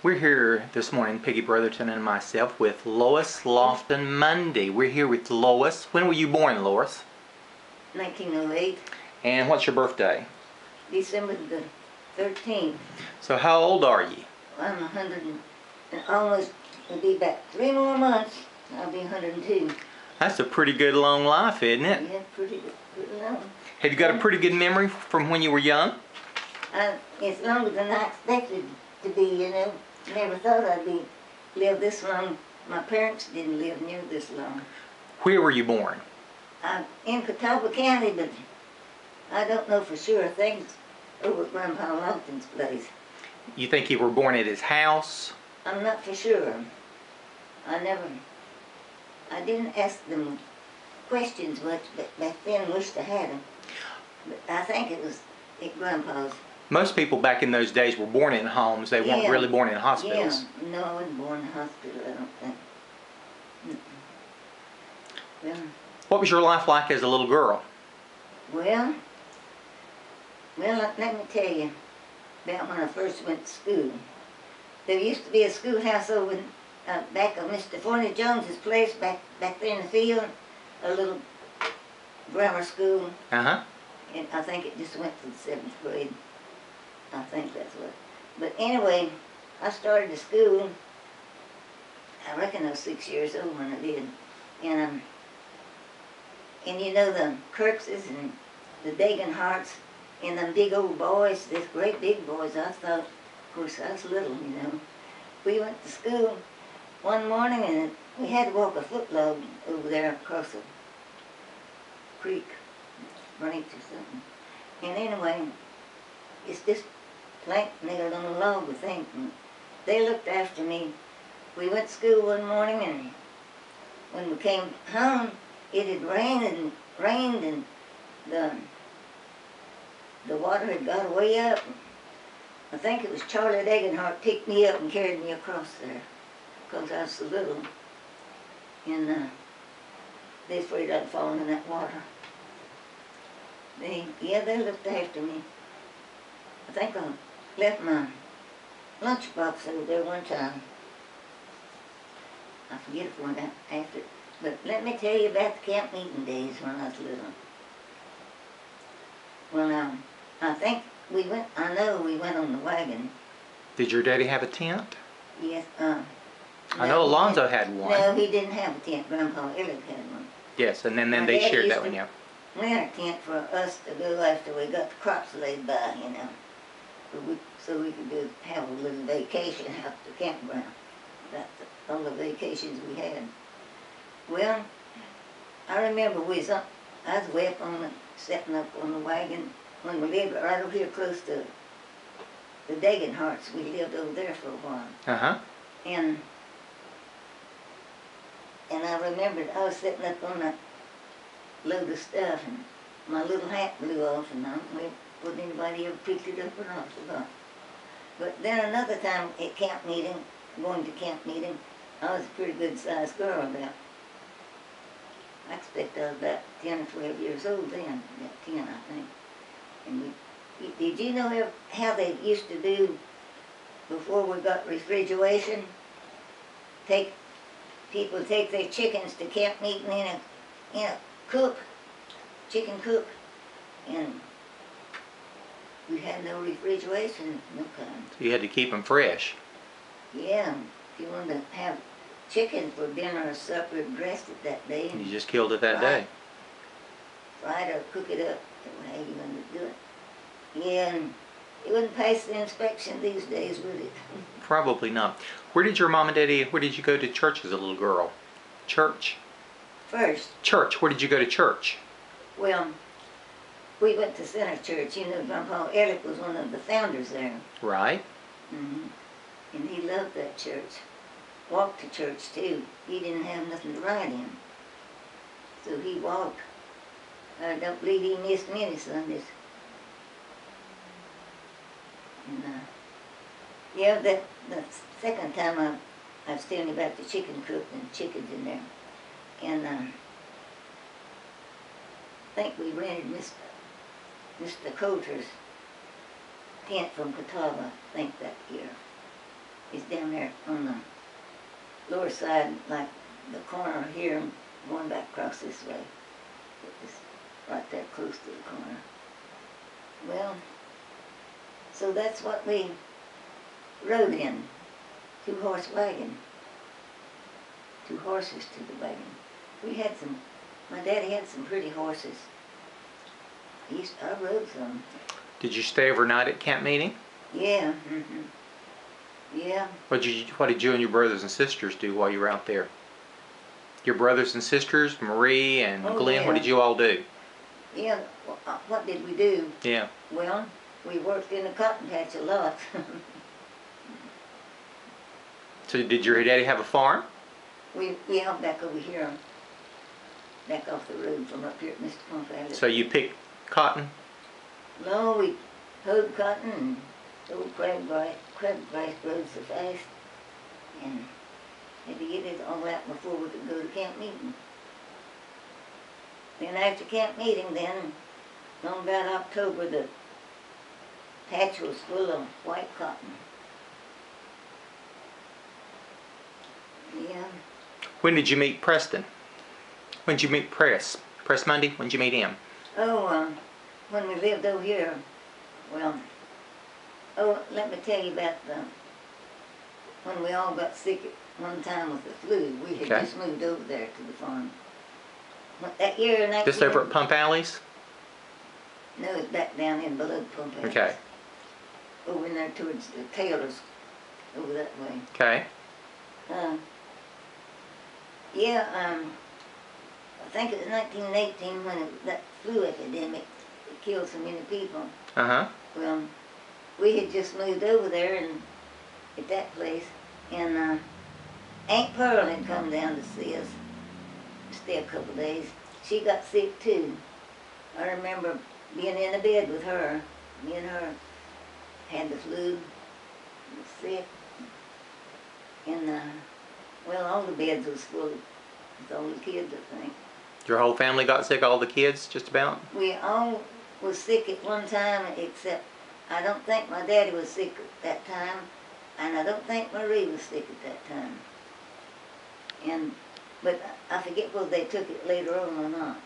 We're here this morning, Peggy Brotherton and myself, with Lois Lofton Mundy. We're here with Lois. When were you born, Lois? 1908. And what's your birthday? December the 13th. So how old are you? I'm 100 and almost, it'll be about 3 more months, I'll be 102. That's a pretty good long life, isn't it? Yeah, pretty good, pretty long. Have you got a pretty good memory from when you were young? It's longer than I expected to be, you know. Never thought I'd live this long. My parents didn't live near this long. Where were you born? In Catawba County, but I don't know for sure. I think it's over at Grandpa Longton's place. You think you were born at his house? I'm not for sure. I didn't ask them questions much, but back then wished I had them. But I think it was at Grandpa's. Most people back in those days were born in homes. They weren't really born in hospitals. Yeah, no, I wasn't born in a hospital, I don't think. Well, What was your life like as a little girl? well, let me tell you about when I first went to school. There used to be a schoolhouse over back of Mr. Forney Jones's place, back there in the field, a little grammar school. Uh-huh. And I think it just went to the 7th grade. I think that's what. But anyway, I started to school, I reckon I was 6 years old when I did. And you know the Kirkses and the Dagenharts and them big old boys, these great big boys, I thought, of course I was little, you know. We went to school one morning and we had to walk a footlog over there across a creek, branch or something. And anyway, it's just plank nailed on a log, I think. And they looked after me. We went to school one morning, and when we came home, it had rained and the water had got way up. I think it was Charlie Dagenhart picked me up and carried me across there, because I was so little. And they was afraid I'd fallen in that water. They looked after me. I think I left my lunchbox over there one time. I forget if I went after it. But let me tell you about the camp meeting days when I was little. Well, I know we went on the wagon. Did your daddy have a tent? Yes, I know Alonzo had one. No, he didn't have a tent. Grandpa Elliott had one. Yes, and then they shared that one, yeah. We had a tent for us to go after we got the crops laid by, you know. So we could have a little vacation out at the campground. That's all the vacations we had. Well, I remember I was way up setting up on the wagon when we lived right over here close to the Dagenharts. We lived over there for a while. Uh-huh. And I remembered I was sitting up on that load of stuff, and my little hat blew off, and would anybody ever picked it up or not, I forgot. But then another time at camp meeting, going to camp meeting, I was a pretty good sized girl I expect I was about 10 or 12 years old then, about 10 I think. And did you know how they used to do before we got refrigeration? People take their chickens to camp meeting in a coop, chicken coop, and we had no refrigeration, no kind. So you had to keep them fresh. Yeah, if you wanted to have chicken for dinner or supper, dressed it that day. And you just killed it that day. Fried or cook it up, how you going to do it. Yeah, and it wouldn't pass the inspection these days, would it? Probably not. Where did your mom and daddy, where did you go to church as a little girl? Church? First. Church, where did you go to church? Well, we went to Center Church. You know, Grandpa Elliott was one of the founders there. Right. Mm-hmm. And he loved that church. Walked to church, too. He didn't have nothing to ride in. So he walked. I don't believe he missed many Sundays. And, yeah, the second time I was telling you about the chicken coop and chickens in there. And I think we rented Mr. Coulter's tent from Catawba, I think that year. It's down there on the lower side, like the corner here, and going back across this way. It was right there close to the corner. Well, so that's what we rode in. 2-horse wagon. 2 horses to the wagon. We had some, my daddy had some pretty horses. I rode some. Did you stay overnight at camp meeting? Yeah. Yeah. What did you and your brothers and sisters do while you were out there? Your brothers and sisters, Marie and Glenn, what did you all do? Yeah, what did we do? Yeah. Well, we worked in the cotton patch a lot. So did your daddy have a farm? Yeah, back over here, back off the road from up here at Mr. Pump. So you picked cotton? No, we hoed cotton and old crabgrass grows so fast, and had to get it all out before we could go to camp meeting. Then after camp meeting, then, on about October, the patch was full of white cotton. Yeah. When did you meet Preston? When did you meet Press Monday? When did you meet him? Oh, when we lived over here, well, let me tell you about when we all got sick at one time with the flu. We had just moved over there to the farm. That year, Just over at Pump Alleys? No, it's back down in below Pump Alleys. Okay. Over in there towards the Taylors, over that way. Okay. Yeah, I think it was 1918 when that flu epidemic killed so many people. Uh-huh. Well, we had just moved over there and at that place, and Aunt Pearl had come down to see us, stay a couple of days. She got sick too. I remember being in the bed with her. Me and her had the flu, was sick, and well, all the beds was full with all the kids, I think. Your whole family got sick, all the kids, just about? We all was sick at one time, except I don't think my daddy was sick at that time, and I don't think Marie was sick at that time. But I forget whether they took it later on or not.